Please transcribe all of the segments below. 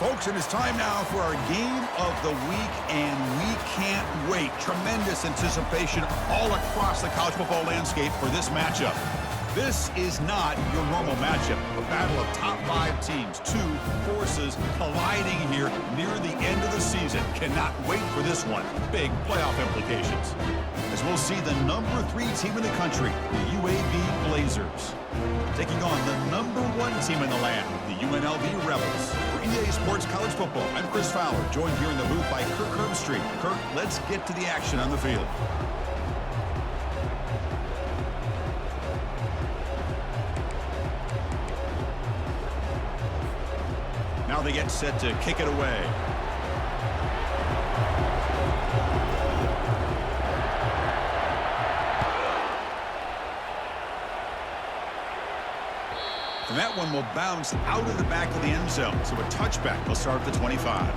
Folks, it is time now for our game of the week, and we can't wait. Tremendous anticipation all across the college football landscape for this matchup. This is not your normal matchup. A battle of top 5 teams, 2 forces colliding here near the end of the season. Cannot wait for this one. Big playoff implications. As we'll see the number 3 team in the country, the UAB Blazers, taking on the number 1 team in the land, the UNLV Rebels. For EA Sports College Football, I'm Chris Fowler, joined here in the booth by Kirk Herbstreit. Kirk, let's get to the action on the field. Now they get set to kick it away. And that one will bounce out of the back of the end zone. So a touchback will start at the 25.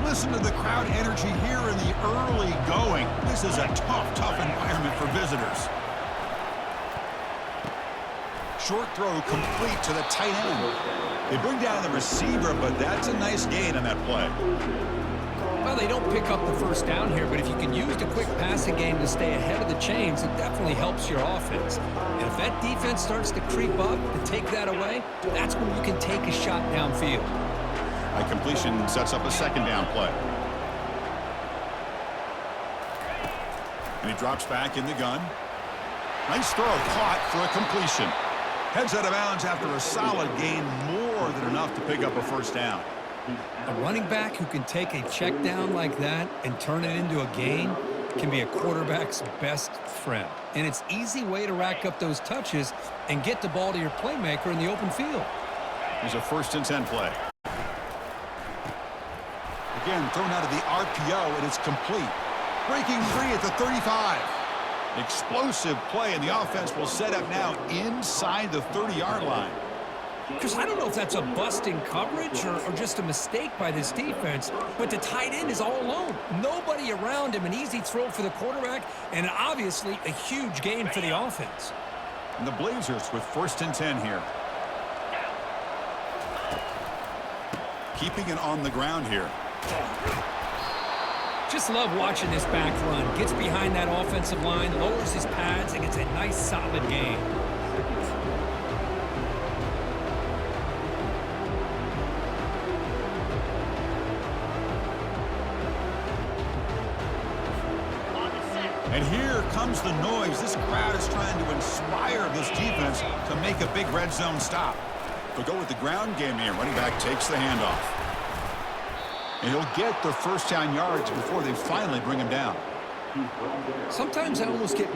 Listen to the crowd energy here in the early going. This is a tough environment for visitors. Short throw complete to the tight end. They bring down the receiver, but that's a nice gain on that play. Well, they don't pick up the first down here, but if you can use the quick passing game to stay ahead of the chains, it definitely helps your offense. And if that defense starts to creep up to take that away, that's when you can take a shot downfield. A completion sets up a second down play. And he drops back in the gun. Nice throw, caught for a completion. Heads out of bounds after a solid gain, more than enough to pick up a first down. A running back who can take a check down like that and turn it into a gain can be a quarterback's best friend. And it's an easy way to rack up those touches and get the ball to your playmaker in the open field. Here's a 1st and 10 play. Again, thrown out of the RPO, and it's complete. Breaking free at the 35. Explosive play, and the offense will set up now inside the 30-yard line. Because I don't know if that's a busting coverage or just a mistake by this defense, but the tight end is all alone. Nobody around him, an easy throw for the quarterback, and obviously a huge gain for the offense. And the Blazers with 1st and 10 here. Keeping it on the ground here. Just love watching this back run. Gets behind that offensive line, lowers his pads, and gets a nice solid gain. And here comes the noise. This crowd is trying to inspire this defense to make a big red zone stop. They'll go with the ground game here. Running back takes the handoff. And he'll get the first down yards before they finally bring him down. Sometimes I almost get...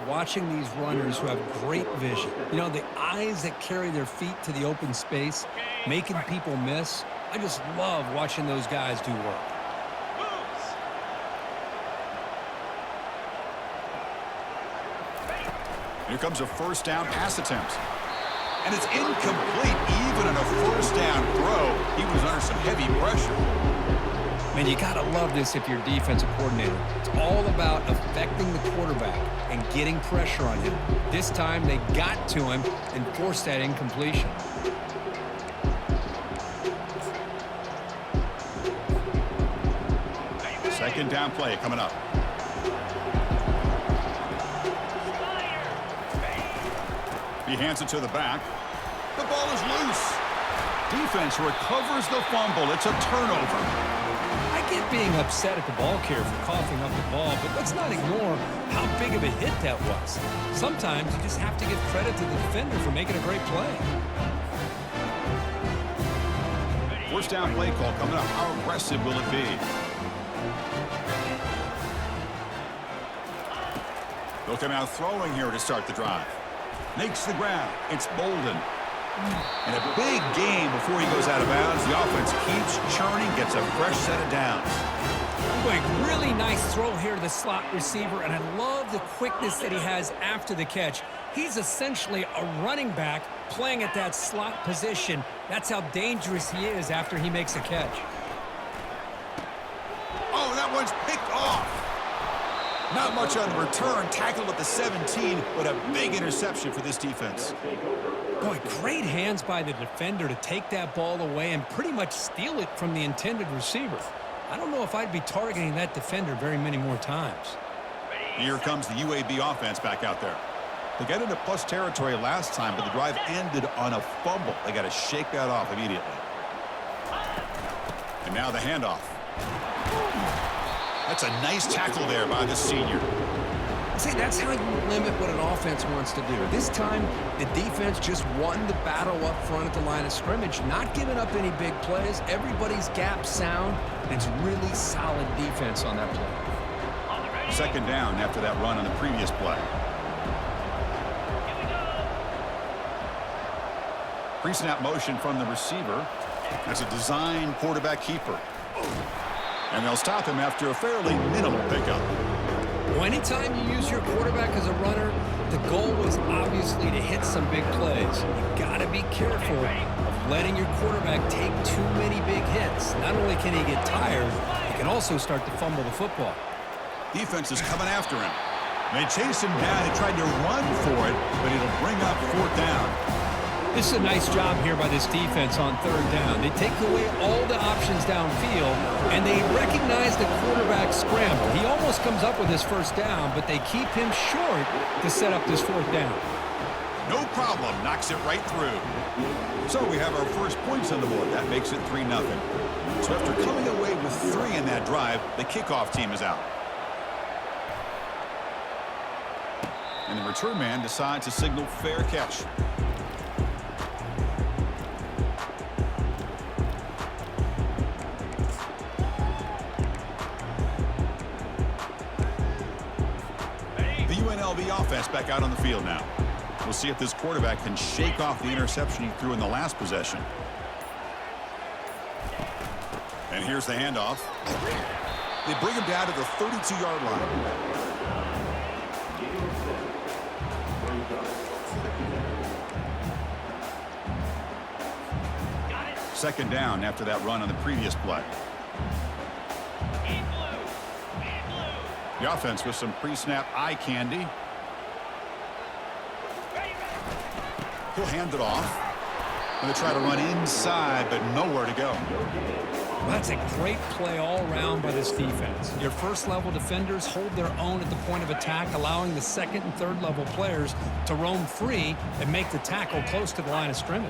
Watching these runners who have great vision. You know, the eyes that carry their feet to the open space, making people miss. I just love watching those guys do work. Here comes a 1st down pass attempt. And it's incomplete, even on a 1st down throw. He was under some heavy pressure. Man, you got to love this if you're defensive coordinator. It's all about affecting the quarterback and getting pressure on him. This time, they got to him and forced that incompletion. Second down play coming up. He hands it to the back. The ball is loose. Defense recovers the fumble. It's a turnover. I get being upset at the ball carrier for coughing up the ball, but let's not ignore how big of a hit that was. Sometimes you just have to give credit to the defender for making a great play. First down play call coming up. How aggressive will it be? They'll come out throwing here to start the drive. Makes the grab. It's Bolden. And a big gain before he goes out of bounds. The offense keeps churning, gets a fresh set of downs. Boy, really nice throw here to the slot receiver, and I love the quickness that he has after the catch. He's essentially a running back playing at that slot position. That's how dangerous he is after he makes a catch. Oh, that one's picked off. Not much on the return. Tackled at the 17, but a big interception for this defense. Boy, great hands by the defender to take that ball away and pretty much steal it from the intended receiver. I don't know if I'd be targeting that defender very many more times. Here comes the UAB offense back out there. They got into plus territory last time, but the drive ended on a fumble. They got to shake that off immediately. And now the handoff. That's a nice tackle there by the senior. See, that's how you limit what an offense wants to do. This time, the defense just won the battle up front at the line of scrimmage, not giving up any big plays. Everybody's gap sound, and it's really solid defense on that play. Second down after that run on the previous play. Pre-snap motion from the receiver. That's a design quarterback keeper. And they'll stop him after a fairly minimal pickup. Well, anytime you use your quarterback as a runner, the goal was obviously to hit some big plays. You've got to be careful of letting your quarterback take too many big hits. Not only can he get tired, he can also start to fumble the football. Defense is coming after him. They chased him down and tried to run for it, but it'll bring up fourth down. This is a nice job here by this defense on third down. They take away all the options downfield, and they recognize the quarterback scramble. He almost comes up with his first down, but they keep him short to set up this fourth down. No problem. Knocks it right through. So we have our first points on the board. That makes it 3-0. So after coming away with 3 in that drive, the kickoff team is out. And the return man decides to signal fair catch. UNLV offense back out on the field now. We'll see if this quarterback can shake off the interception he threw in the last possession. And here's the handoff. They bring him down to the 32-yard line. Second down after that run on the previous play. The offense with some pre-snap eye candy. He'll hand it off. Going to try to run inside, but nowhere to go. Well, that's a great play all around by this defense. Your first-level defenders hold their own at the point of attack, allowing the second and third-level players to roam free and make the tackle close to the line of scrimmage.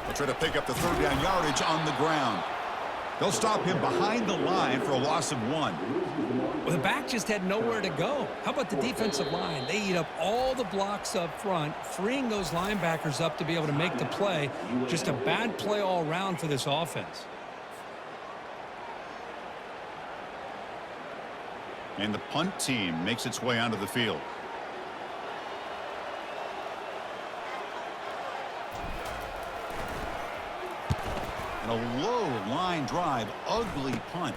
They'll try to pick up the third down yardage on the ground. They'll stop him behind the line for a loss of 1. Well, the back just had nowhere to go. How about the defensive line? They eat up all the blocks up front, freeing those linebackers up to be able to make the play. Just a bad play all around for this offense. And the punt team makes its way onto the field. A low line drive, ugly punt.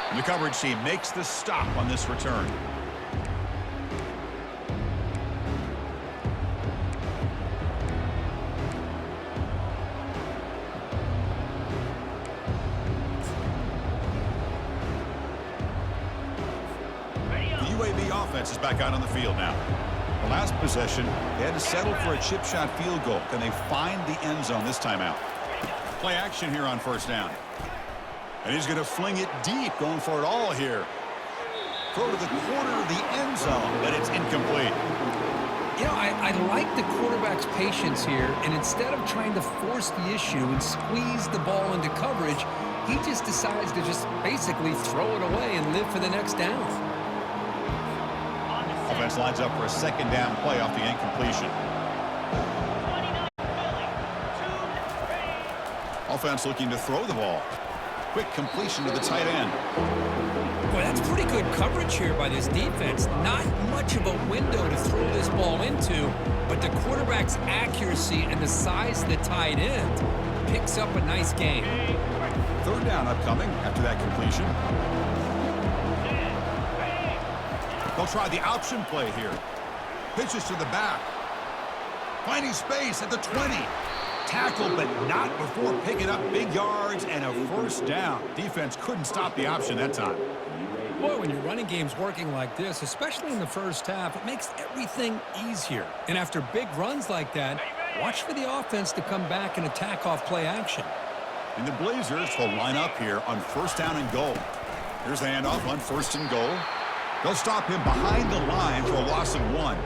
And the coverage team makes the stop on this return. The UAB offense is back out on the field now. The last possession, they had to settle for a chip shot field goal. Can they find the end zone this time out? Play action here on first down. And he's going to fling it deep, going for it all here. Throw to the corner of the end zone, but it's incomplete. You know, I like the quarterback's patience here, and instead of trying to force the issue and squeeze the ball into coverage, he just decides to just basically throw it away and live for the next down. A Offense lines up for a second down play off the incompletion. Offense looking to throw the ball. Quick completion to the tight end. Boy, that's pretty good coverage here by this defense. Not much of a window to throw this ball into, but the quarterback's accuracy and the size of the tight end picks up a nice gain. Third down upcoming after that completion. They'll try the option play here. Pitches to the back. Finding space at the 20. Tackled, but not before picking up big yards and a first down. Defense couldn't stop the option that time. Boy, when your running game's working like this, especially in the first half, it makes everything easier. And after big runs like that, watch for the offense to come back and attack off play action. And the Blazers will line up here on first down and goal. Here's the handoff on first and goal. They'll stop him behind the line for a loss of 1.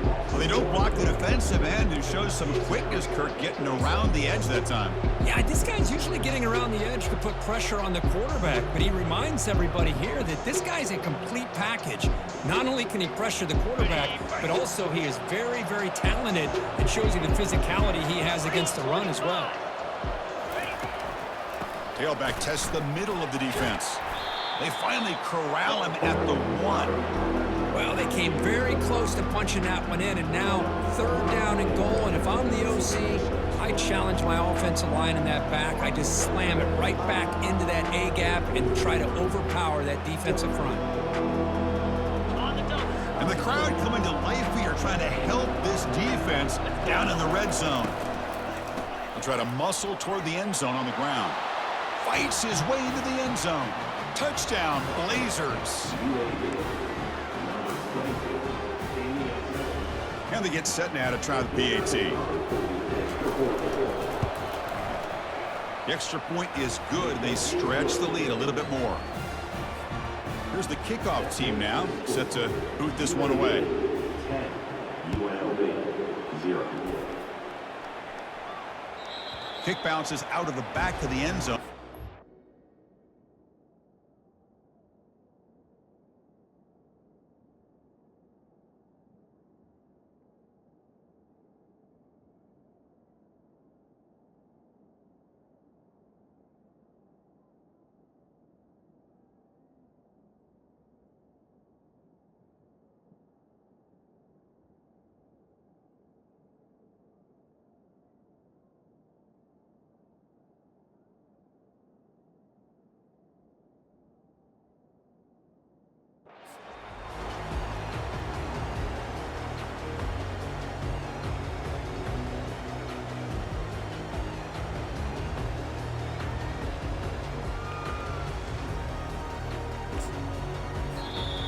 Well, they don't block the defensive end, who shows some quickness, Kirk, getting around the edge that time. Yeah, this guy's usually getting around the edge to put pressure on the quarterback, but he reminds everybody here that this guy's a complete package. Not only can he pressure the quarterback, but also he is very, very talented and shows you the physicality he has against the run as well. Tailback tests the middle of the defense. They finally corral him at the 1. Well, they came very close to punching that one in, and now third down and goal. And if I'm the OC, I challenge my offensive line in that back. I just slam it right back into that A-gap and try to overpower that defensive front. And the crowd coming to life here, trying to help this defense down in the red zone. He'll try to muscle toward the end zone on the ground. Fights his way into the end zone. Touchdown, Blazers. And they get set now to try the PAT. The extra point is good. They stretch the lead a little bit more. Here's the kickoff team now, set to boot this one away. 10, UNLV, 0. Kick bounces out of the back of the end zone.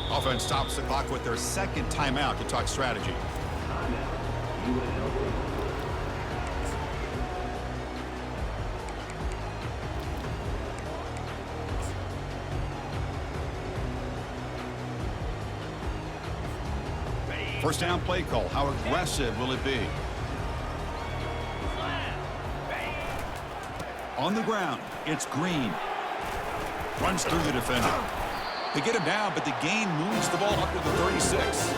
Offense stops the clock with their second timeout to talk strategy. Timeout, UNLV. First down play call. How aggressive will it be? On the ground, it's Green. Runs through the defender. They get him down, but the gain moves the ball up to the 36.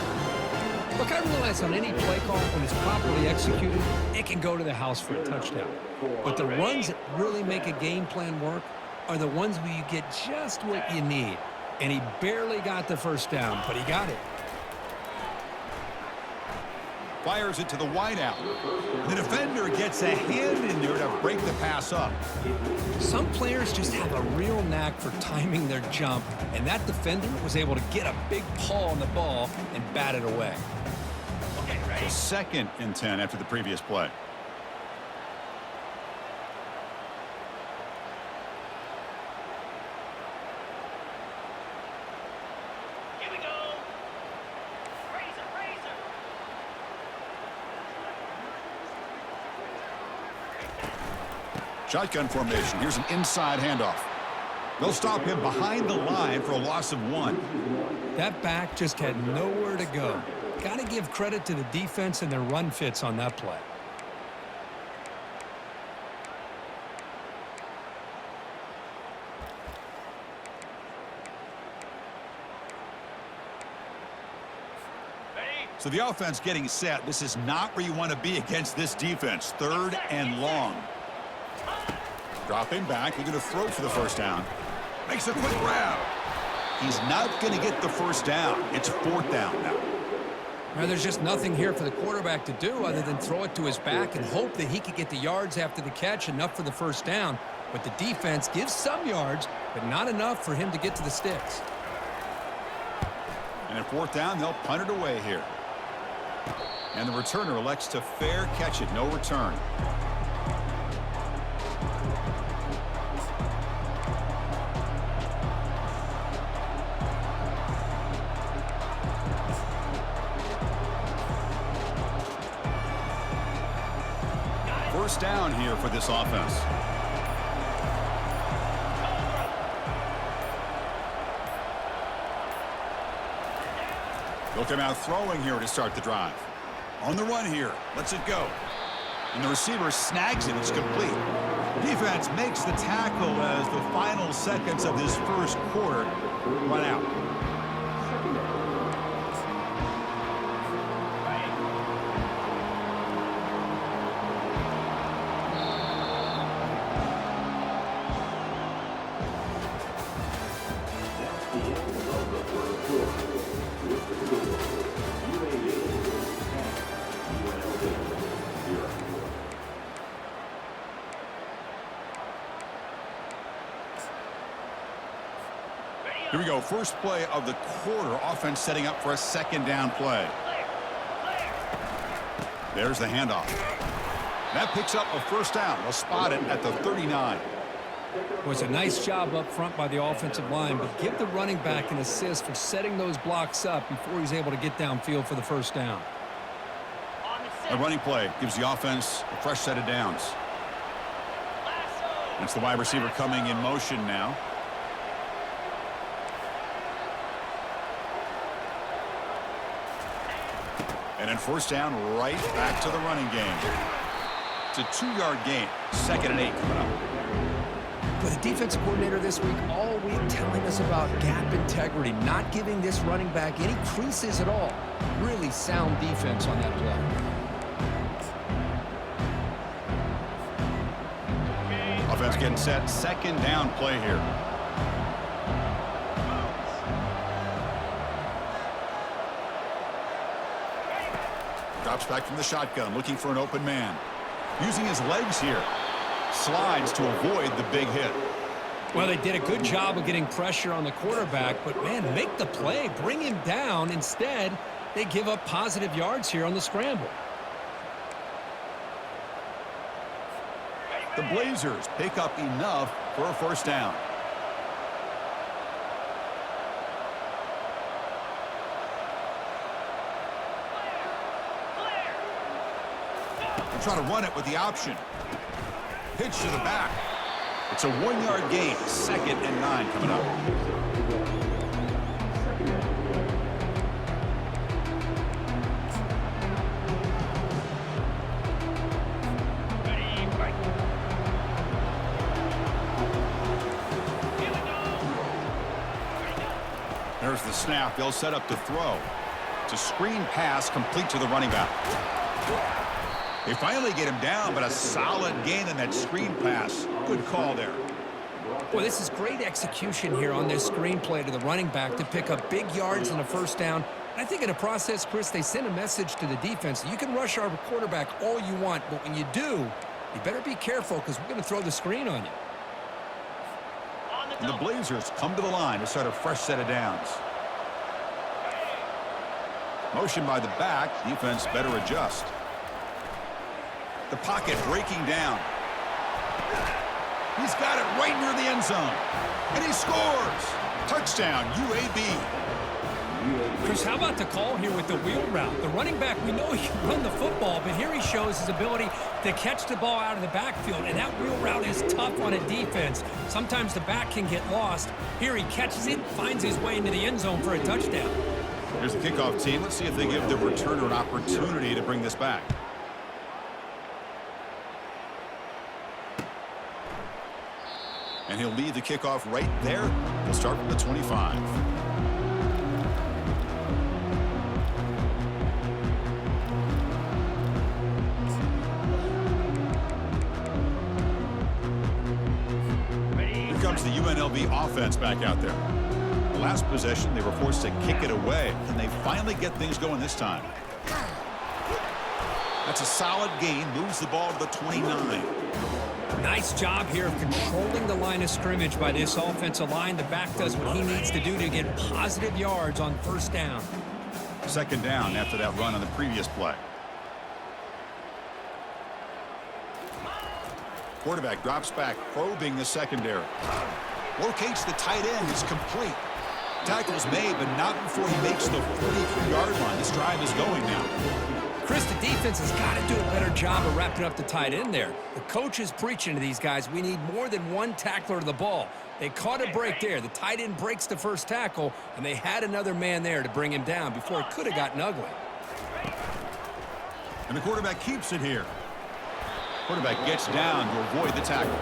Look, I realize on any play call, when it's properly executed, it can go to the house for a touchdown. But the runs that really make a game plan work are the ones where you get just what you need. And he barely got the first down, but he got it. Fires it to the wideout. The defender gets a hand in there to break the pass up. Some players just have a real knack for timing their jump, and that defender was able to get a big paw on the ball and bat it away. So 2nd and 10 after the previous play. Here we go. Razor. Shotgun formation. Here's an inside handoff. They'll stop him behind the line for a loss of 1. That back just had nowhere to go. Got to give credit to the defense and their run fits on that play. So the offense getting set. This is not where you want to be against this defense. 3rd and long. Dropping back, looking to throw for the first down. Makes a quick grab. He's not going to get the first down. It's 4th down now. Now, there's just nothing here for the quarterback to do other than throw it to his back and hope that he could get the yards after the catch, enough for the first down. But the defense gives some yards, but not enough for him to get to the sticks. And at 4th down, they'll punt it away here. And the returner elects to fair catch it. No return. First down here for this offense. They'll come out throwing here to start the drive. On the run here. Lets it go. And the receiver snags it. It's complete. Defense makes the tackle as the final seconds of this first quarter run out. Here we go. First play of the quarter. Offense setting up for a 2nd down play. There's the handoff. That picks up a first down. They'll spot it at the 39. It was a nice job up front by the offensive line, but give the running back an assist for setting those blocks up before he's able to get downfield for the first down. A running play gives the offense a fresh set of downs. It's the wide receiver coming in motion now. And then first down, right back to the running game. It's a 2-yard gain. 2nd and 8 coming up. With the defensive coordinator this week all week telling us about gap integrity, not giving this running back any creases at all. Really sound defense on that play. Offense getting set. 2nd down play here. Drops back from the shotgun, looking for an open man. Using his legs here. Slides to avoid the big hit. Well, they did a good job of getting pressure on the quarterback, but, man, make the play. Bring him down. Instead, they give up positive yards here on the scramble. The Blazers pick up enough for a first down. They're trying to run it with the option. Pitch to the back. It's a 1-yard gain. 2nd and 9 coming up. There's the snap. They'll set up to throw. It's a screen pass complete to the running back. They finally get him down, but a solid gain in that screen pass. Good call there. Well, this is great execution here on this screen play to the running back to pick up big yards and a first down. I think in the process, Chris, they send a message to the defense. You can rush our quarterback all you want, but when you do, you better be careful because we're going to throw the screen on you. And the Blazers come to the line to start a fresh set of downs. Motion by the back. Defense better adjust. The pocket breaking down. He's got it right near the end zone. And he scores. Touchdown, UAB. Chris, how about the call here with the wheel route? The running back, we know he can run the football, but here he shows his ability to catch the ball out of the backfield, and that wheel route is tough on a defense. Sometimes the back can get lost. Here he catches it, finds his way into the end zone for a touchdown. Here's the kickoff team. Let's see if they give the returner an opportunity to bring this back. And he'll lead the kickoff right there. He'll start from the 25. the UNLV offense back out there. The last possession, they were forced to kick it away, and they finally get things going this time. That's a solid gain, moves the ball to the 29. Nice job here of controlling the line of scrimmage by this offensive line. The back does what he needs to do to get positive yards on first down. Second down after that run on the previous play. Quarterback drops back, probing the secondary. Locates the tight end. It's complete. Tackle's made, but not before he makes the 43-yard line. This drive is going now. Chris, the defense has got to do a better job of wrapping up the tight end there. The coach is preaching to these guys, we need more than one tackler to the ball. They caught a break there. The tight end breaks the first tackle, and they had another man there to bring him down before it could have gotten ugly. And the quarterback keeps it here. Quarterback gets down to avoid the tackle.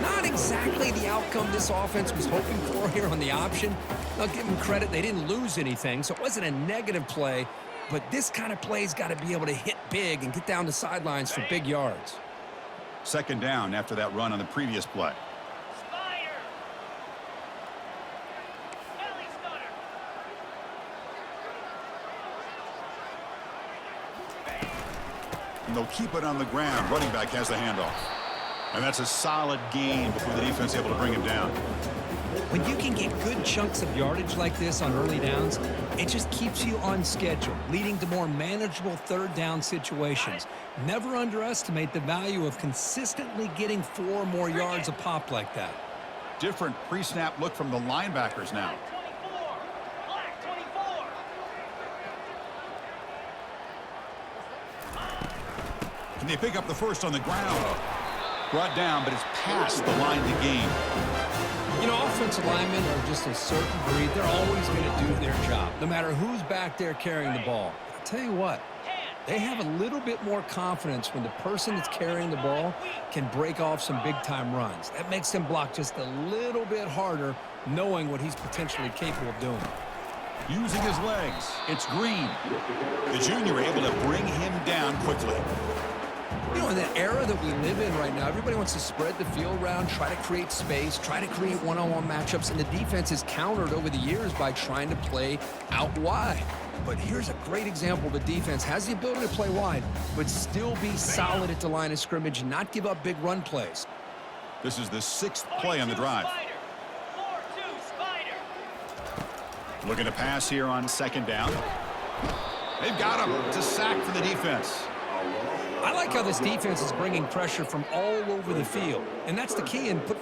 Not exactly the outcome this offense was hoping for here on the option. I'll give them credit. They didn't lose anything, so it wasn't a negative play. But this kind of play's got to be able to hit big and get down the sidelines for big yards. Second down after that run on the previous play. And they'll keep it on the ground. Running back has the handoff. And that's a solid gain before the defense is able to bring him down. When you can get good chunks of yardage like this on early downs, it just keeps you on schedule, leading to more manageable third down situations. Never underestimate the value of consistently getting 4 or more yards a pop like that. Different pre-snap look from the linebackers now. Can they pick up the first on the ground? Brought down, but it's past the line to gain. You know, offensive linemen are just a certain breed. They're always going to do their job, no matter who's back there carrying the ball. I'll tell you what, they have a little bit more confidence when the person that's carrying the ball can break off some big-time runs. That makes them block just a little bit harder, knowing what he's potentially capable of doing. Using his legs, it's Green. The junior able to bring him down quickly. You know, in the era that we live in right now, everybody wants to spread the field around, try to create space, try to create one-on-one matchups, and the defense is countered over the years by trying to play out wide. But here's a great example. The defense has the ability to play wide, but still be solid at the line of scrimmage and not give up big run plays. This is the 6th play on the drive. Looking to pass here on second down. They've got him to sack for the defense. I like how this defense is bringing pressure from all over the field, and that's the key in put.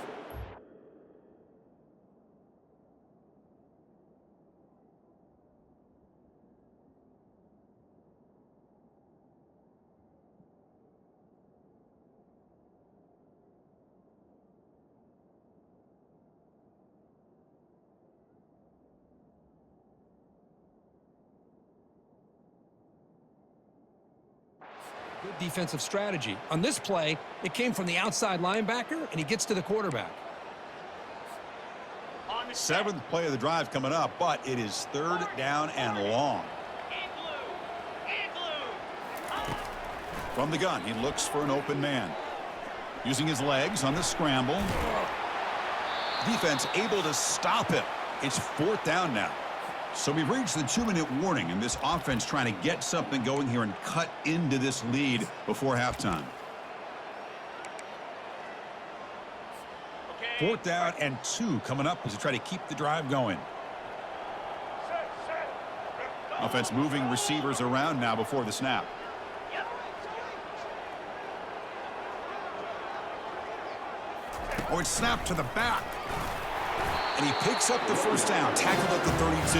Good defensive strategy. On this play, it came from the outside linebacker, and he gets to the quarterback. 7th play of the drive coming up, but it is 3rd down and long. From the gun, he looks for an open man. Using his legs on the scramble. Defense able to stop him. It's 4th down now. So we've reached the 2-minute warning, and this offense trying to get something going here and cut into this lead before halftime. 4th down and 2 coming up as they try to keep the drive going. Offense moving receivers around now before the snap. Oh, it's snapped to the back. And he picks up the first down, tackled at the 32.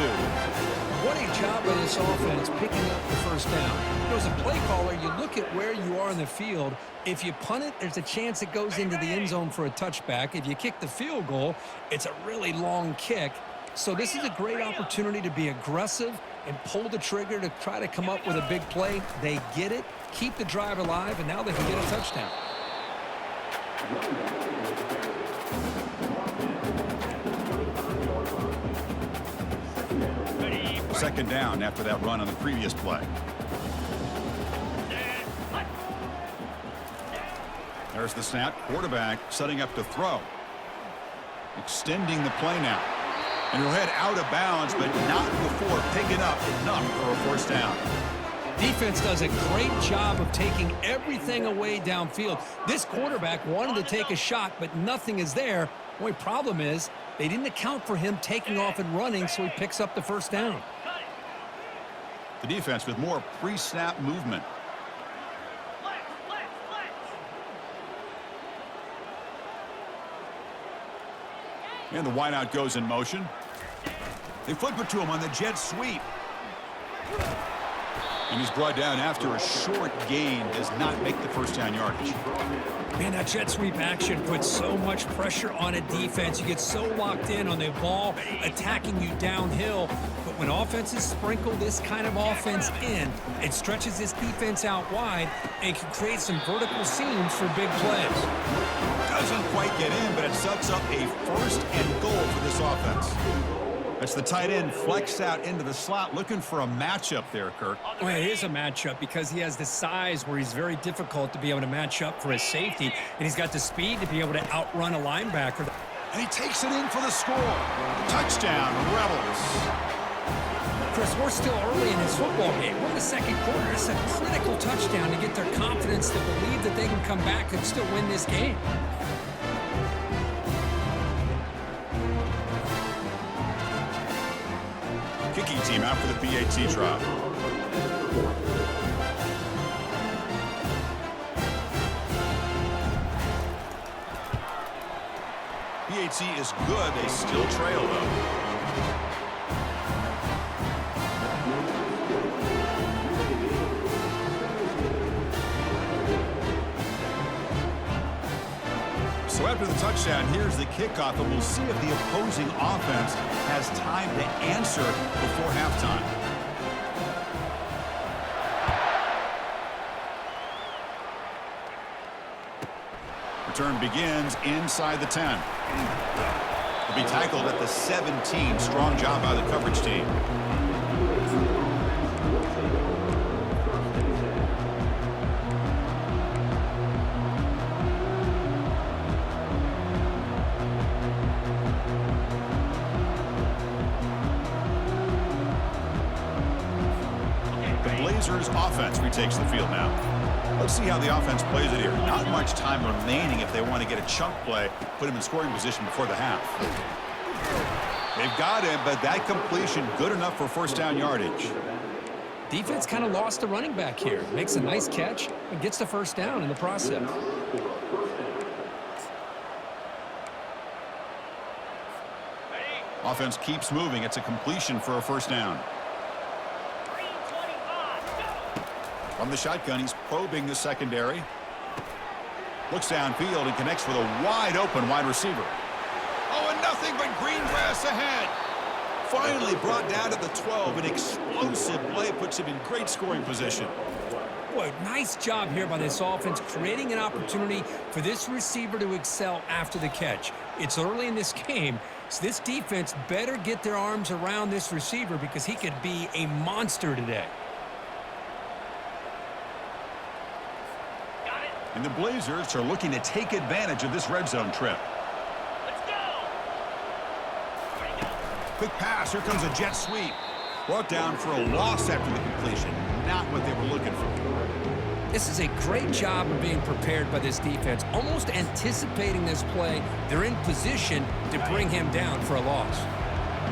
What a job by this offense picking up the first down. As a play caller, you look at where you are in the field. If you punt it, there's a chance it goes into the end zone for a touchback. If you kick the field goal, it's a really long kick. So this is a great opportunity to be aggressive and pull the trigger to try to come up with a big play. They get it, keep the drive alive, and now they can get a touchdown. Second down after that run on the previous play. There's the snap. Quarterback setting up to throw. Extending the play now. And he'll head out of bounds, but not before picking up enough for a first down. Defense does a great job of taking everything away downfield. This quarterback wanted to take a shot, but nothing is there. The only problem is they didn't account for him taking off and running, so he picks up the first down. The defense with more pre-snap movement. And the wideout goes in motion. They flip it to him on the jet sweep. And he's brought down after a short gain, does not make the first down yardage. Man, that jet sweep action puts so much pressure on a defense. You get so locked in on the ball attacking you downhill. But when offenses sprinkle this kind of offense in, it stretches this defense out wide and can create some vertical seams for big plays. Doesn't quite get in, but it sets up a first and goal for this offense. That's the tight end flexed out into the slot, looking for a matchup there, Kirk. Well, it is a matchup because he has the size where he's very difficult to be able to match up for his safety, and he's got the speed to be able to outrun a linebacker. And he takes it in for the score. Touchdown, Rebels. Chris, we're still early in this football game. We're in the second quarter. It's a critical touchdown to get their confidence to believe that they can come back and still win this game. Kicking team out for the PAT trial. PAT is good. They still trail, though. So after the touchdown, here's the kickoff, and we'll see if the opposing offense has time to answer before halftime. Return begins inside the 10. He'll be tackled at the 17. Strong job by the coverage team. Offense retakes the field now. Let's see how the offense plays it here. Not much time remaining if they want to get a chunk play, put him in scoring position before the half. They've got him, but that completion good enough for first down yardage. Defense kind of lost the running back here. Makes a nice catch and gets the first down in the process. Offense keeps moving. It's a completion for a first down. From the shotgun, he's probing the secondary. Looks downfield and connects with a wide-open wide receiver. Oh, and nothing but green grass ahead. Finally brought down to the 12. An explosive play puts him in great scoring position. Boy, nice job here by this offense, creating an opportunity for this receiver to excel after the catch. It's early in this game, so this defense better get their arms around this receiver because he could be a monster today. And the Blazers are looking to take advantage of this red zone trip. Let's go. Quick pass. Here comes a jet sweep. Brought down for a loss after the completion. Not what they were looking for. This is a great job of being prepared by this defense, almost anticipating this play. They're in position to bring him down for a loss.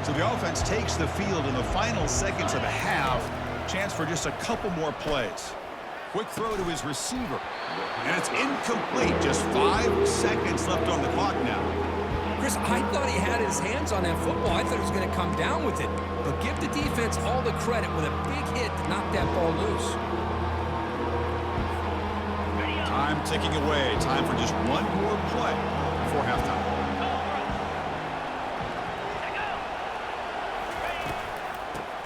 So the offense takes the field in the final seconds of the half. Chance for just a couple more plays. Quick throw to his receiver. And it's incomplete. Just 5 seconds left on the clock now. Chris, I thought he had his hands on that football. I thought he was going to come down with it. But give the defense all the credit with a big hit to knock that ball loose. Time ticking away. Time for just one more play before halftime.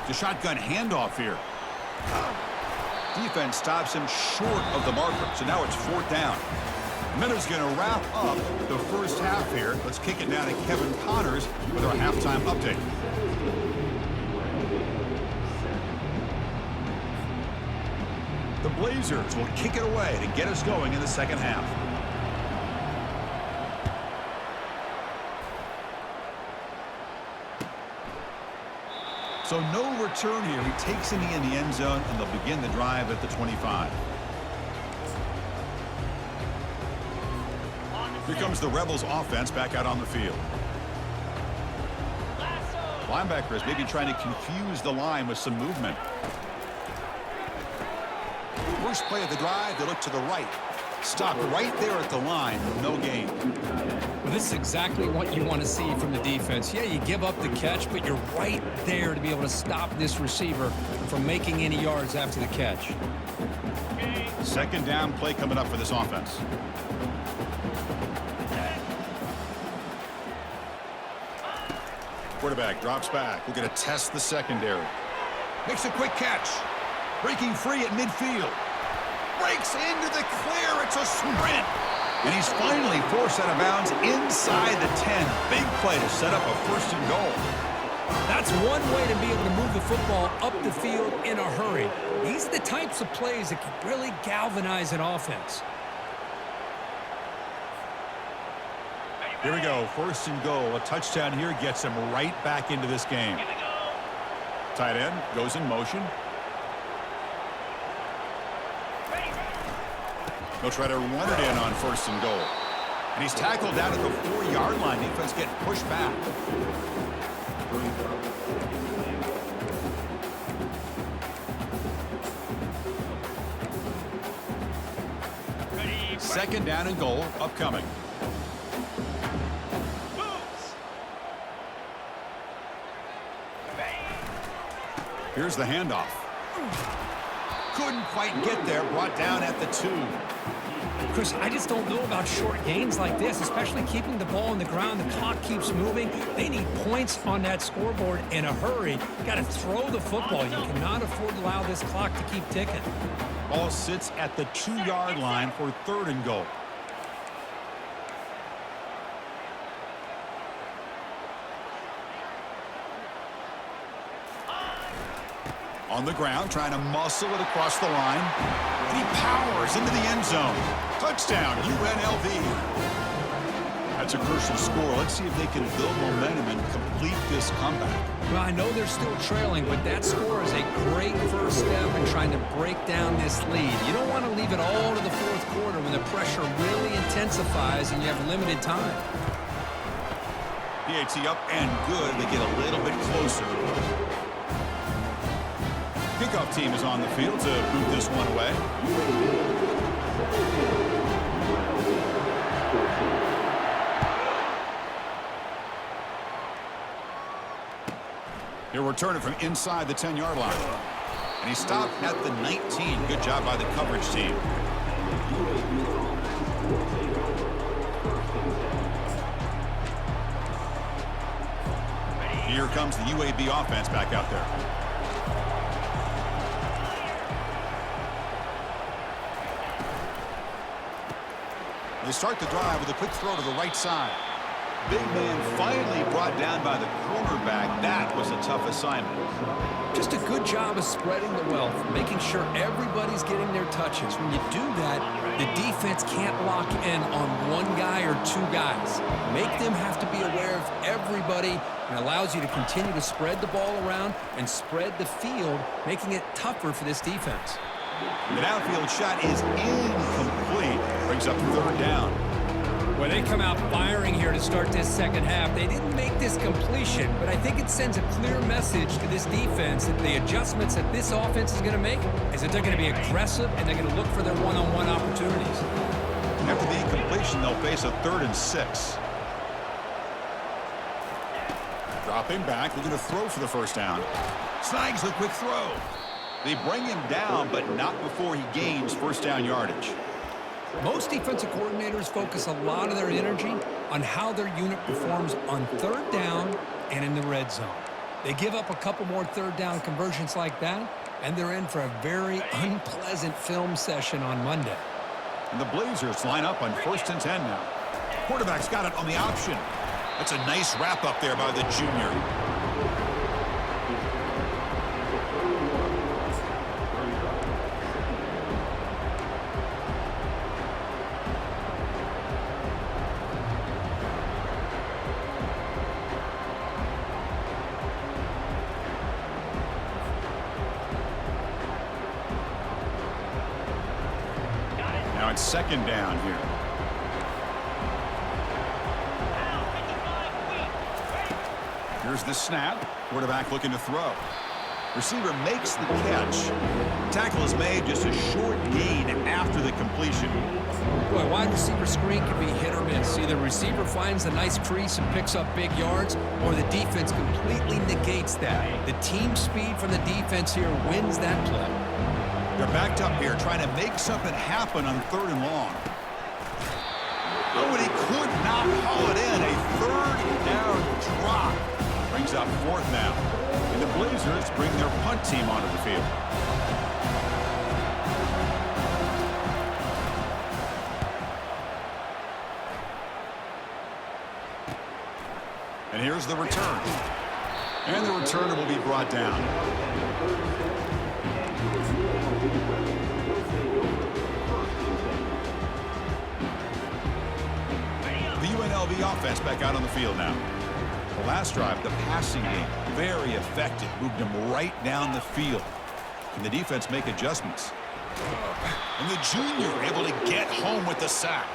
The shotgun handoff here. Defense stops him short of the marker, so now it's fourth down. Minute's going to wrap up the first half here. Let's kick it down to Kevin Connors with our halftime update. The Blazers will kick it away to get us going in the second half. So no return here. He takes it in the end zone, and they'll begin the drive at the 25. Here comes the Rebels offense back out on the field. Linebackers maybe trying to confuse the line with some movement. First play of the drive, they look to the right. Stop right there at the line, no gain. Well, this is exactly what you want to see from the defense. Yeah, you give up the catch, but you're right there to be able to stop this receiver from making any yards after the catch. Second down play coming up for this offense. Quarterback drops back. We're going to test the secondary. Makes a quick catch. Breaking free at midfield. Breaks into the clear. It's a sprint. And he's finally forced out of bounds inside the 10. Big play to set up a first and goal. That's one way to be able to move the football up the field in a hurry. These are the types of plays that can really galvanize an offense. Here we go. First and goal. A touchdown here gets him right back into this game. Tight end goes in motion. He'll try to run it in on first and goal. And he's tackled down at the 4-yard line. Defense getting pushed back. Second down and goal upcoming. Here's the handoff. Couldn't quite get there. Brought down at the 2. Chris, I just don't know about short gains like this, especially keeping the ball on the ground. The clock keeps moving. They need points on that scoreboard in a hurry. You got to throw the football. You cannot afford to allow this clock to keep ticking. Ball sits at the 2-yard line for third and goal. On the ground, trying to muscle it across the line. And he powers into the end zone. Touchdown, UNLV. That's a crucial score. Let's see if they can build momentum and complete this comeback. Well, I know they're still trailing, but that score is a great first step in trying to break down this lead. You don't want to leave it all to the fourth quarter when the pressure really intensifies and you have limited time. PAT up and good. They get a little bit closer. Kickoff team is on the field to boot this one away. He'll return it from inside the 10-yard line. And he stopped at the 19. Good job by the coverage team. Here comes the UAB offense back out there. They start the drive with a quick throw to the right side. Big man finally brought down by the cornerback. That was a tough assignment. Just a good job of spreading the wealth, making sure everybody's getting their touches. When you do that, the defense can't lock in on one guy or two guys. Make them have to be aware of everybody, and allows you to continue to spread the ball around and spread the field, making it tougher for this defense. The downfield shot is incomplete. Brings up third down. Well, they come out firing here to start this second half. They didn't make this completion, but I think it sends a clear message to this defense that the adjustments that this offense is going to make is that they're going to be aggressive and they're going to look for their one-on-one opportunities. After the incompletion, they'll face a 3rd and 6. Dropping back, looking to throw for the first down. Snags the quick throw. They bring him down, but not before he gains first down yardage. Most defensive coordinators focus a lot of their energy on how their unit performs on third down and in the red zone. They give up a couple more third down conversions like that, and they're in for a very unpleasant film session on Monday. And the Blazers line up on 1st and 10 now. Quarterback's got it on the option. That's a nice wrap up there by the junior. Now it's second down here. Here's the snap. Quarterback looking to throw. Receiver makes the catch. Tackle is made, just a short gain after the completion. Boy, wide receiver screen can be hit or miss. Either receiver finds a nice crease and picks up big yards, or the defense completely negates that. The team speed from the defense here wins that play. They're backed up here, trying to make something happen on 3rd and long. Oh, and he could not haul it in. A 3rd down drop. Brings up 4th now. And the Blazers bring their punt team onto the field. And here's the return. And the returner will be brought down. The UNLV offense back out on the field now. The last drive, the passing game, very effective. Moved them right down the field. Can the defense make adjustments? And the junior able to get home with the sack.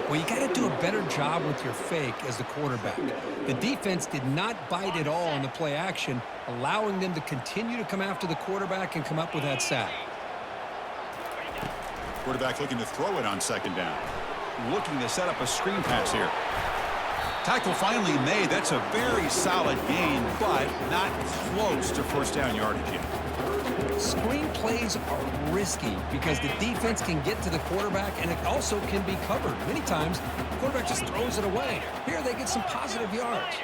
Well, you got to do a better job with your fake as the quarterback. The defense did not bite at all on the play action, allowing them to continue to come after the quarterback and come up with that sack. Quarterback looking to throw it on 2nd down. Looking to set up a screen pass here. Tackle finally made. That's a very solid gain, but not close to 1st down yardage yet. Screen plays are risky because the defense can get to the quarterback, and it also can be covered. Many times, the quarterback just throws it away. Here they get some positive yards.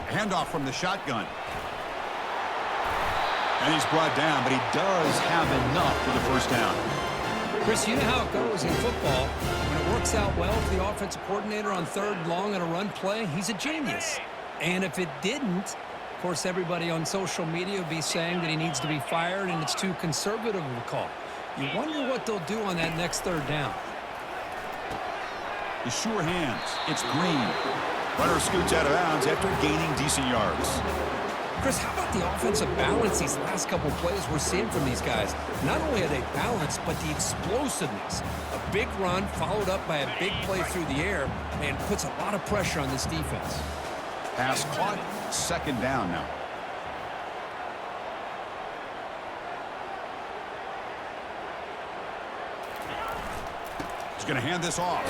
Handoff from the shotgun. And he's brought down, but he does have enough for the 1st down. Chris, you know how it goes in football. When it works out well for the offensive coordinator on 3rd and long on a run play, he's a genius. And if it didn't, of course, everybody on social media would be saying that he needs to be fired and it's too conservative of a call. You wonder what they'll do on that next 3rd down. The sure hands. It's Green. Runner scoots out of bounds after gaining decent yards. Chris, how about the offensive balance these last couple plays we're seeing from these guys? Not only are they balanced, but the explosiveness. A big run followed up by a big play through the air, and puts a lot of pressure on this defense. Pass caught. 2nd down now. He's going to hand this off.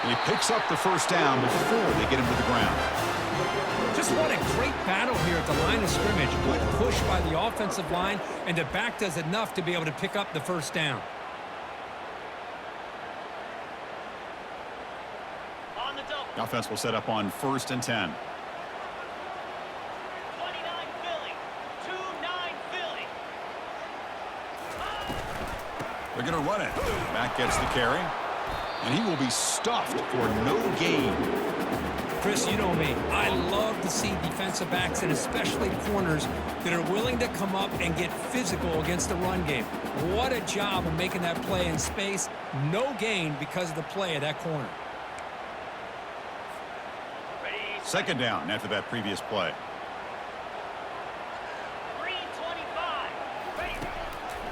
And he picks up the 1st down before they get him to the ground. Just what a great battle here at the line of scrimmage. Good push by the offensive line, and the back does enough to be able to pick up the 1st down. The offense will set up on 1st and 10. 29 Philly. 2-9 Philly. They're going to run it. Mack gets the carry. And he will be stuffed for no gain. Chris, you know me. I love to see defensive backs and especially corners that are willing to come up and get physical against the run game. What a job of making that play in space. No gain because of the play of that corner. 2nd down after that previous play. 3:25. Ready.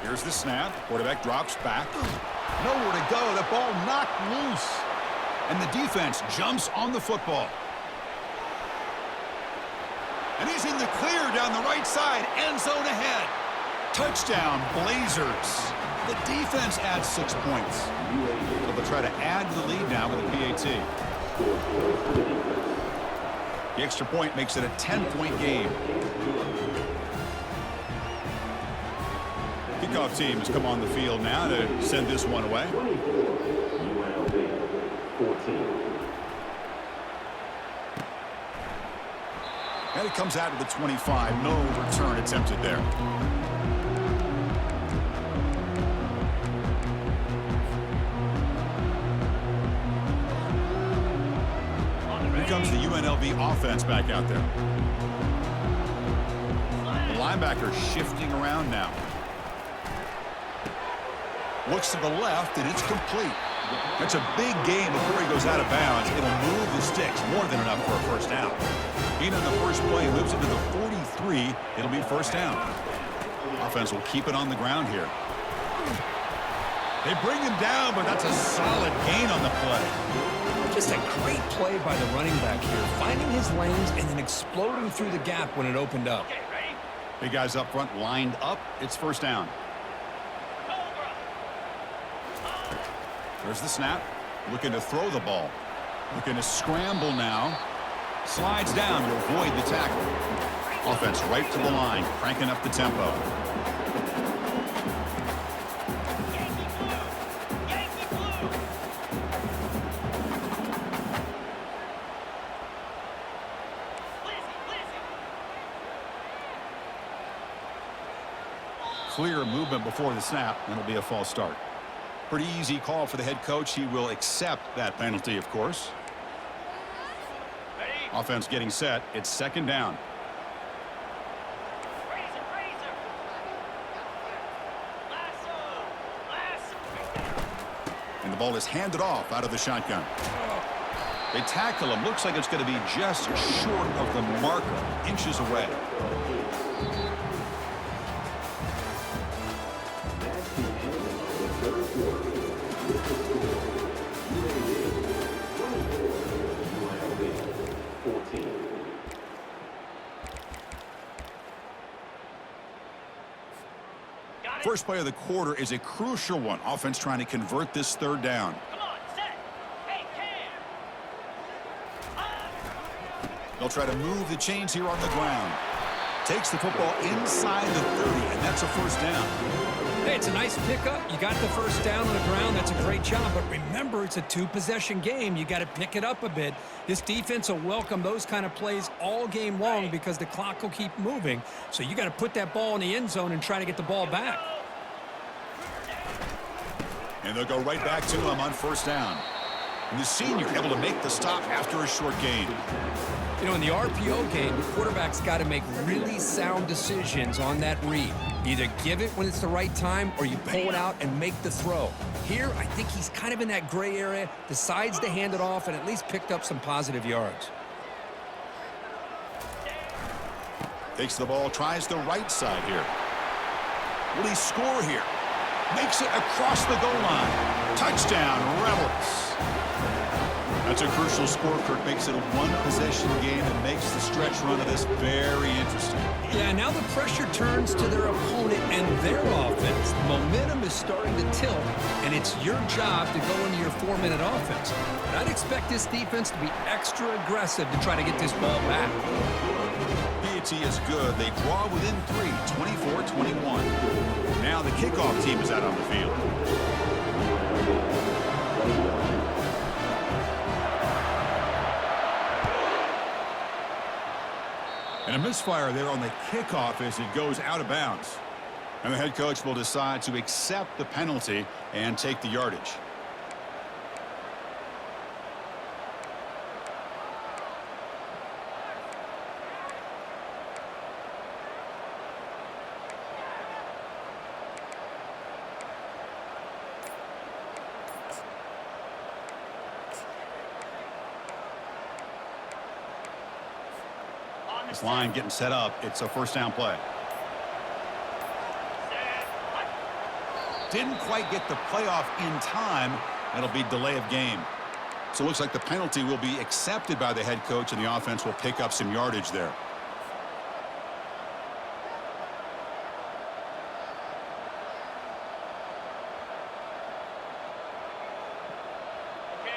Here's the snap. Quarterback drops back. Nowhere to go. The ball knocked loose. And the defense jumps on the football. And he's in the clear down the right side. End zone ahead. Touchdown, Blazers. The defense adds 6 points. So they'll try to add to the lead now with a PAT. The extra point makes it a 10-point game. Kickoff team has come on the field now to send this one away. UNLV 14. And it comes out to the 25. No return attempted there. Here comes the UNLV offense back out there. The linebacker shifting around now. Looks to the left, and it's complete. That's a big game before he goes out of bounds. It'll move the sticks, more than enough for a 1st down. Being in the first play moves into the 43. It'll be 1st down. offense will keep it on the ground here. They bring him down, but that's a solid gain on the play. Just a great play by the running back here, finding his lanes and then exploding through the gap when it opened up. Okay, ready? Big guys up front lined up. It's first down. Cobra. There's the snap. Looking to throw the ball. Looking to scramble now. Slides down to avoid the tackle. Offense right to the line, cranking up the tempo. Yankee blue. Yankee blue. Lizzie. Clear movement before the snap, and it'll be a false start. Pretty easy call for the head coach. He will accept that penalty, of course. Ready? Offense getting set. It's second down. Razor. Lasso. And the ball is handed off out of the shotgun. They tackle him. Looks like it's going to be just short of the marker, inches away. UNLV 14. Got it. First play of the quarter is a crucial one. Offense trying to convert this third down. Come on, set. Hey, Cam. They'll try to move the chains here on the ground. Takes the football inside the 30, and that's a first down. Hey, it's a nice pickup. You got the first down on the ground. That's a great job. But remember, it's a two-possession game. You got to pick it up a bit. This defense will welcome those kind of plays all game long because the clock will keep moving. So you got to put that ball in the end zone and try to get the ball back. And they'll go right back to him on first down. And the senior able to make the stop after a short gain. You know, in the RPO game, the quarterback's got to make really sound decisions on that read. Either give it when it's the right time or you pull it out and make the throw. Here, I think he's kind of in that gray area, decides to hand it off and at least picked up some positive yards. Takes the ball, tries the right side here. Will he score here? Makes it across the goal line. Touchdown, Rebels. That's a crucial score. Kirk makes it a one-possession game and makes the stretch run of this very interesting. Yeah, now the pressure turns to their opponent and their offense. The momentum is starting to tilt, and it's your job to go into your 4-minute offense. But I'd expect this defense to be extra aggressive to try to get this ball back. PAT is good. They draw within 3, 24-21. Now the kickoff team is out on the field. And a misfire there on the kickoff as it goes out of bounds. And the head coach will decide to accept the penalty and take the yardage. This line getting set up. It's a first down play. Didn't quite get the playoff in time. That'll be delay of game. So it looks like the penalty will be accepted by the head coach and the offense will pick up some yardage there.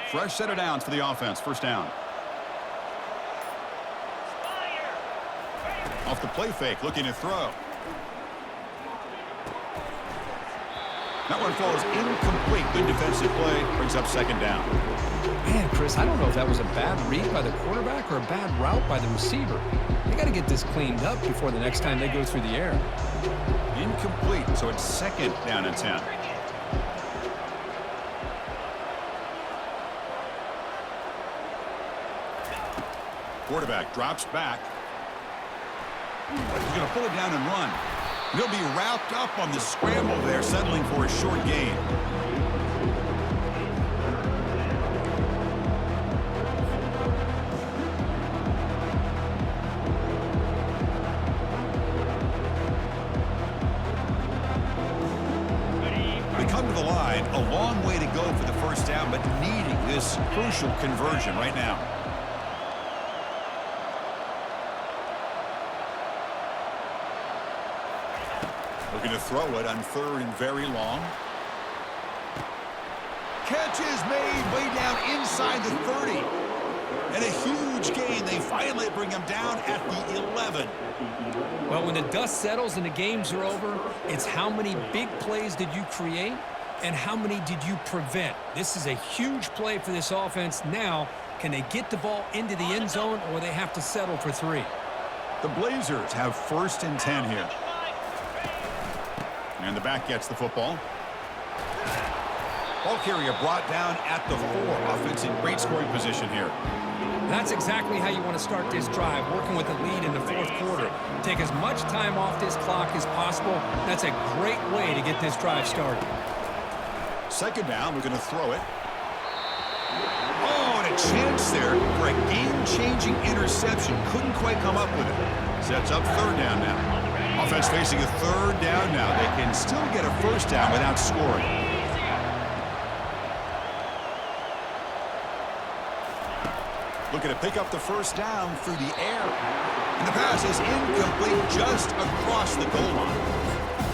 Fresh set of downs for the offense. First down. Off the play fake, looking to throw. That one falls incomplete. Good defensive play. Brings up second down. Man, Chris, I don't know if that was a bad read by the quarterback or a bad route by the receiver. They got to get this cleaned up before the next time they go through the air. Incomplete, so it's second down and 10. Quarterback drops back. He's going to pull it down and run. He'll be wrapped up on the scramble there, settling for a short gain. to the line. A long way to go for the first down, but needing this crucial conversion right now. Looking to throw it on 3rd and very long. Catch is made way down inside the 30. And a huge gain. They finally bring him down at the 11. Well, when the dust settles and the games are over, it's how many big plays did you create and how many did you prevent. This is a huge play for this offense. Now, can they get the ball into the end zone or they have to settle for 3? The Blazers have 1st and 10 here. And the back gets the football. Ball carrier brought down at the 4. Offense in great scoring position here. That's exactly how you want to start this drive, working with a lead in the 4th quarter. Take as much time off this clock as possible. That's a great way to get this drive started. 2nd down, we're going to throw it. Oh, and a chance there for a game-changing interception. Couldn't quite come up with it. Sets up 3rd down now. Offense facing a 3rd down now. They can still get a 1st down without scoring. Looking to pick up the 1st down through the air. And the pass is incomplete just across the goal line.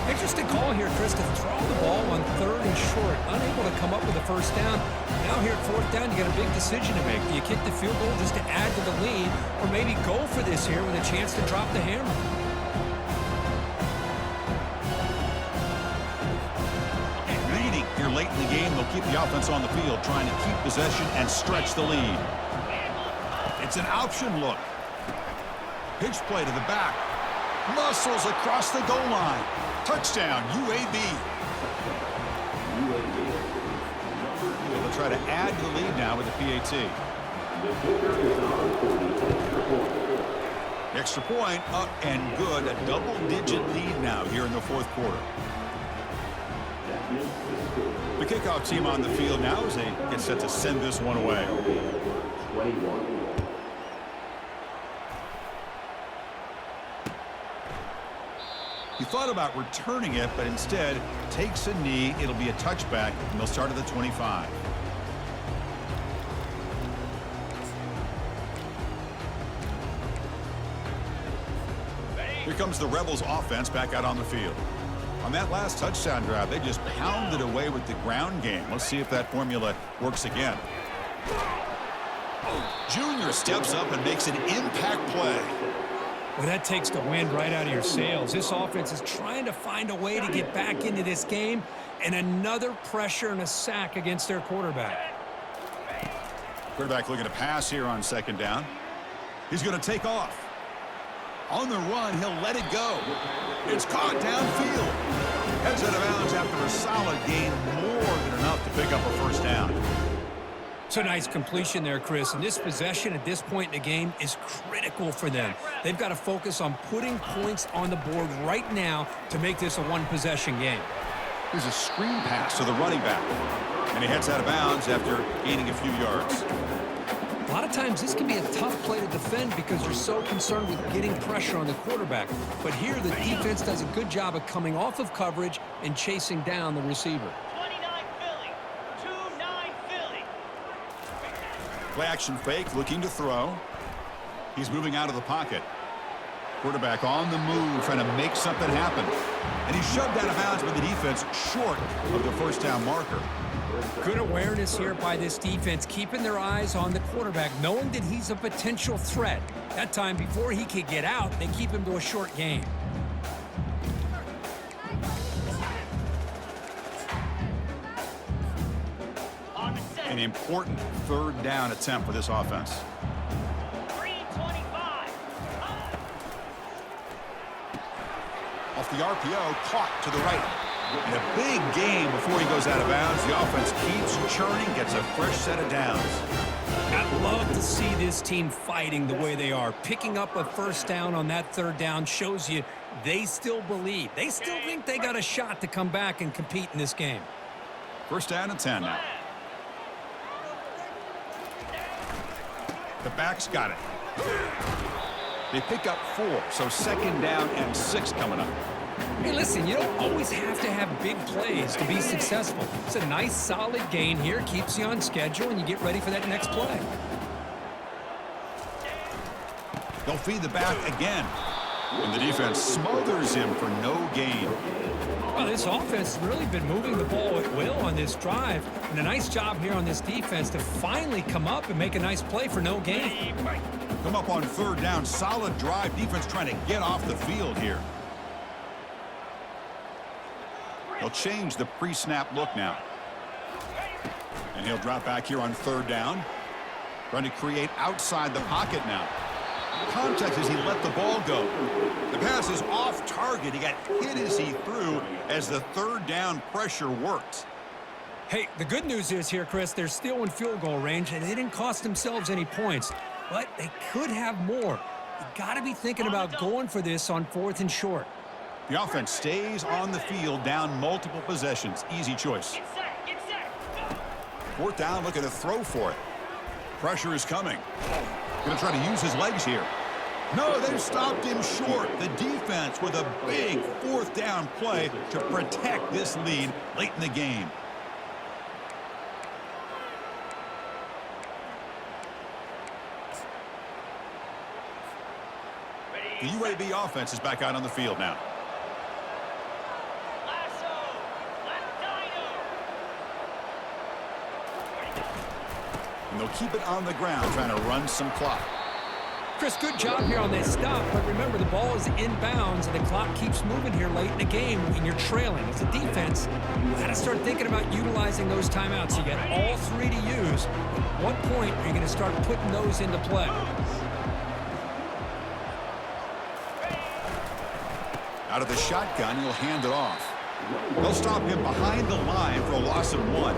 Interesting call here, Chris, to throw the ball on 3rd and short. Unable to come up with a 1st down. Now here at 4th down, you got a big decision to make. Do you kick the field goal just to add to the lead, or maybe go for this here with a chance to drop the hammer? Leading here late in the game, they'll keep the offense on the field, trying to keep possession and stretch the lead. It's an option look. Pitch play to the back. Muscles across the goal line. Touchdown, UAB. They'll try to add to the lead now with the PAT. Extra point up and good. A double-digit lead now here in the 4th quarter. The kickoff team on the field now as they get set to send this one away. 21. He thought about returning it, but instead takes a knee. It'll be a touchback, and they'll start at the 25. Here comes the Rebels offense back out on the field. On that last touchdown drive, they just pounded away with the ground game. Let's see if that formula works again. Junior steps up and makes an impact play. Well, that takes the wind right out of your sails. This offense is trying to find a way to get back into this game, and another pressure and a sack against their quarterback. Quarterback looking to pass here on 2nd down. He's going to take off. On the run, he'll let it go. It's caught downfield. Heads out of bounds after a solid gain, more than enough to pick up a 1st down. It's a nice completion there, Chris. And this possession at this point in the game is critical for them. They've got to focus on putting points on the board right now to make this a 1-possession game. Here's a screen pass to the running back. And he heads out of bounds after gaining a few yards. A lot of times this can be a tough play to defend because you're so concerned with getting pressure on the quarterback. But here the defense does a good job of coming off of coverage and chasing down the receiver. 29 Philly. 2-9 Philly. Play action fake, looking to throw. He's moving out of the pocket. Quarterback on the move, trying to make something happen. And he's shoved out of bounds by the defense, short of the 1st down marker. Good awareness here by this defense, keeping their eyes on the quarterback, knowing that he's a potential threat. That time, before he could get out, they keep him to a short gain. An important 3rd down attempt for this offense. 3:25. Off the RPO, caught to the right. And a big gain before he goes out of bounds. The offense keeps churning, gets a fresh set of downs. I'd love to see this team fighting the way they are. Picking up a 1st down on that 3rd down shows you they still believe. They still think they got a shot to come back and compete in this game. 1st down and 10 now. The back's got it. They pick up 4, so 2nd down and 6 coming up. Hey, listen, you don't always have to have big plays to be successful. It's a nice, solid gain here, keeps you on schedule, and you get ready for that next play. They'll feed the back again. And the defense smothers him for no gain. Well, this offense has really been moving the ball at will on this drive. And a nice job here on this defense to finally come up and make a nice play for no gain. Come up on third down. Solid drive. Defense trying to get off the field here. They'll change the pre-snap look now. And he'll drop back here on third down. Trying to create outside the pocket now. Context as he let the ball go. The pass is off target. He got hit as he threw as the third down pressure worked. Hey, the good news is here, Chris, they're still in field goal range, and they didn't cost themselves any points. But they could have more. You got to be thinking about going for this on 4th and short. The offense stays on the field down multiple possessions. Easy choice. Get set, get set, go! 4th down, looking to throw for it. Pressure is coming. Going to try to use his legs here. No, they've stopped him short. The defense with a big 4th down play to protect this lead late in the game. The UAB offense is back out on the field now. Lasso, left dino. And they'll keep it on the ground, trying to run some clock. Chris, good job here on this stop, but remember the ball is inbounds and the clock keeps moving here late in the game when you're trailing. As a defense, you got to start thinking about utilizing those timeouts. You got all 3 to use. At what point are you going to start putting those into play? Out of the shotgun, he'll hand it off. They'll stop him behind the line for a loss of 1.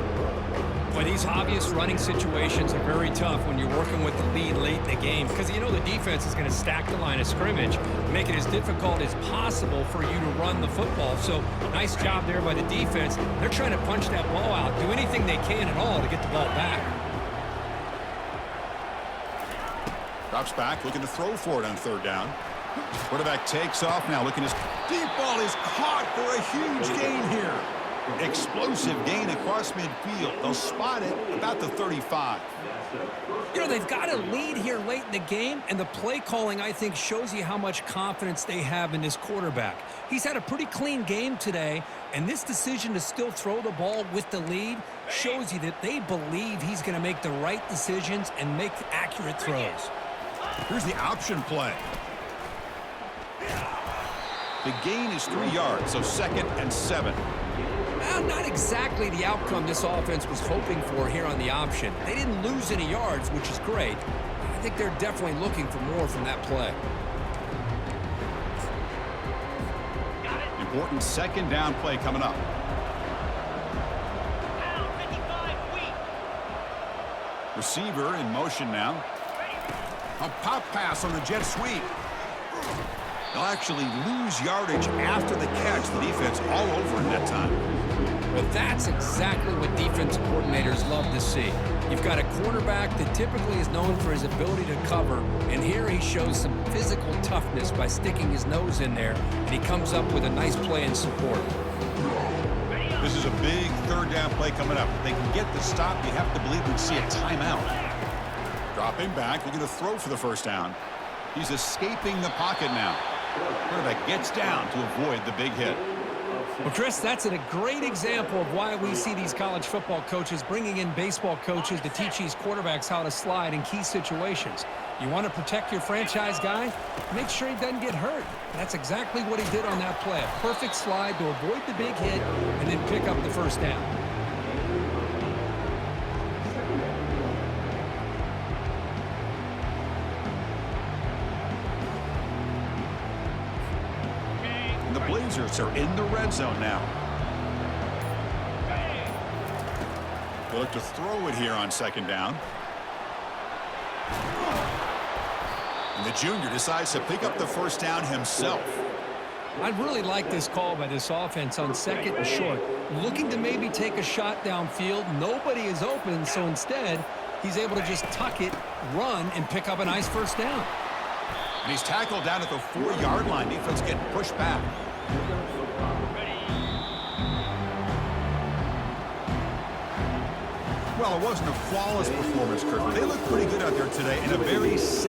But these obvious running situations are very tough when you're working with the lead late in the game because you know the defense is going to stack the line of scrimmage, make it as difficult as possible for you to run the football. So nice job there by the defense. They're trying to punch that ball out, do anything they can at all to get the ball back. Drops back, looking to throw for it on 3rd down. Quarterback takes off now, looking his deep ball is caught for a huge gain here. Explosive gain across midfield. They'll spot it about the 35. You know, they've got a lead here late in the game, and the play calling, I think, shows you how much confidence they have in this quarterback. He's had a pretty clean game today, and this decision to still throw the ball with the lead shows you that they believe he's going to make the right decisions and make accurate throws. Here's the option play. The gain is 3 yards, so 2nd and 7. Well, not exactly the outcome this offense was hoping for here on the option. They didn't lose any yards, which is great. I think they're definitely looking for more from that play. Important 2nd down play coming up. Pound 55 weak. Receiver in motion now. A pop pass on the jet sweep. They'll actually lose yardage after the catch. The defense all over in that time. Well, that's exactly what defensive coordinators love to see. You've got a quarterback that typically is known for his ability to cover, and here he shows some physical toughness by sticking his nose in there, and he comes up with a nice play in support. This is a big 3rd down play coming up. If they can get the stop, you have to believe we'd see a timeout. Dropping back, looking to throw for the 1st down. He's escaping the pocket now. Quarterback gets down to avoid the big hit. Well, Chris, that's a great example of why we see these college football coaches bringing in baseball coaches to teach these quarterbacks how to slide in key situations. You want to protect your franchise guy? Make sure he doesn't get hurt. That's exactly what he did on that play. A perfect slide to avoid the big hit and then pick up the 1st down. The Blazers are in the red zone now. They look to throw it here on 2nd down. And the junior decides to pick up the 1st down himself. I really like this call by this offense on 2nd and short. Looking to maybe take a shot downfield. Nobody is open, so instead, he's able to just tuck it, run, and pick up a nice 1st down. And he's tackled down at the 4-yard line. Defense getting pushed back. Well, it wasn't a flawless performance, Kurt, but they look pretty good out there today in a very